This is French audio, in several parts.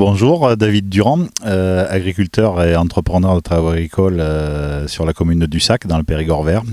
Bonjour, David Durand, agriculteur et entrepreneur de travaux agricoles sur la commune de Dussac, dans le Périgord vert.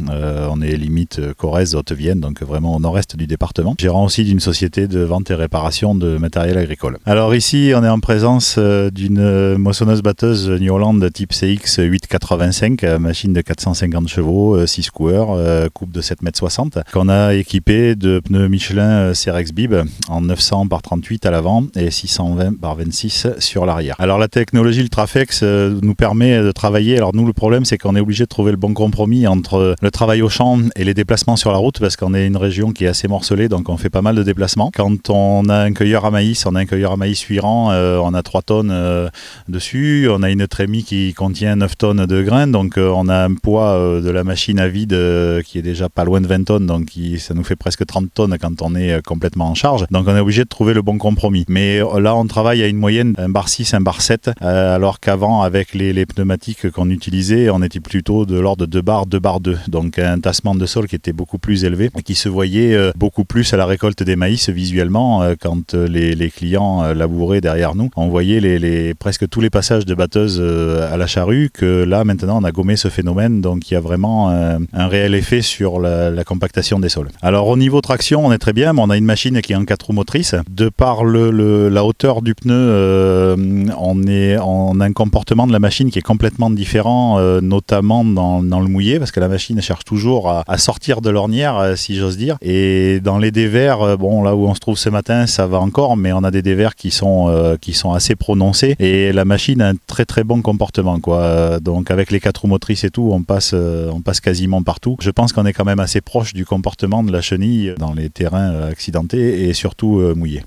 On est limite Corrèze, Haute-Vienne, donc vraiment au nord-est du département. Gérant aussi d'une société de vente et réparation de matériel agricole. Alors ici, on est en présence d'une moissonneuse-batteuse New Holland type CX 885, machine de 450 chevaux, 6 coureurs, coupe de 7,60 m, qu'on a équipée de pneus Michelin Cerex Bib en 900 par 38 à l'avant et 620 par 26 sur l'arrière. Alors la technologie Ultraflex nous permet de travailler. Alors nous, le problème, c'est qu'on est obligé de trouver le bon compromis entre le travail au champ et les déplacements sur la route, parce qu'on est une région qui est assez morcelée, donc on fait pas mal de déplacements. Quand on a un cueilleur à maïs, on a un cueilleur à maïs Huiran, on a 3 tonnes dessus, on a une trémie qui contient 9 tonnes de grains, donc on a un poids de la machine à vide qui est déjà pas loin de 20 tonnes, donc ça nous fait presque 30 tonnes quand on est complètement en charge. Donc on est obligé de trouver le bon compromis. Mais là, on travaille à une moyenne un bar 6, un bar 7, alors qu'avant, avec les pneumatiques qu'on utilisait, on était plutôt de l'ordre de 2 bars, 2 bars 2. Donc un tassement de sol qui était beaucoup plus élevé et qui se voyait beaucoup plus à la récolte des maïs visuellement quand les clients labouraient derrière nous. On voyait presque tous les passages de batteuse à la charrue, que là maintenant on a gommé ce phénomène, donc il y a vraiment un réel effet sur la compactation des sols. Alors au niveau traction, on est très bien, mais on a une machine qui est en 4 roues motrices. De par la hauteur du pneu, on a un comportement de la machine qui est complètement différent, notamment dans le mouillé, parce que la machine cherche toujours à sortir de l'ornière, si j'ose dire. Et dans les dévers, bon, là où on se trouve ce matin, ça va encore, mais on a des dévers qui sont assez prononcés, et la machine a un très très bon comportement, quoi. Donc avec les 4 roues motrices et tout, on passe quasiment partout. Je pense qu'on est quand même assez proche du comportement de la chenille dans les terrains accidentés et surtout mouillés.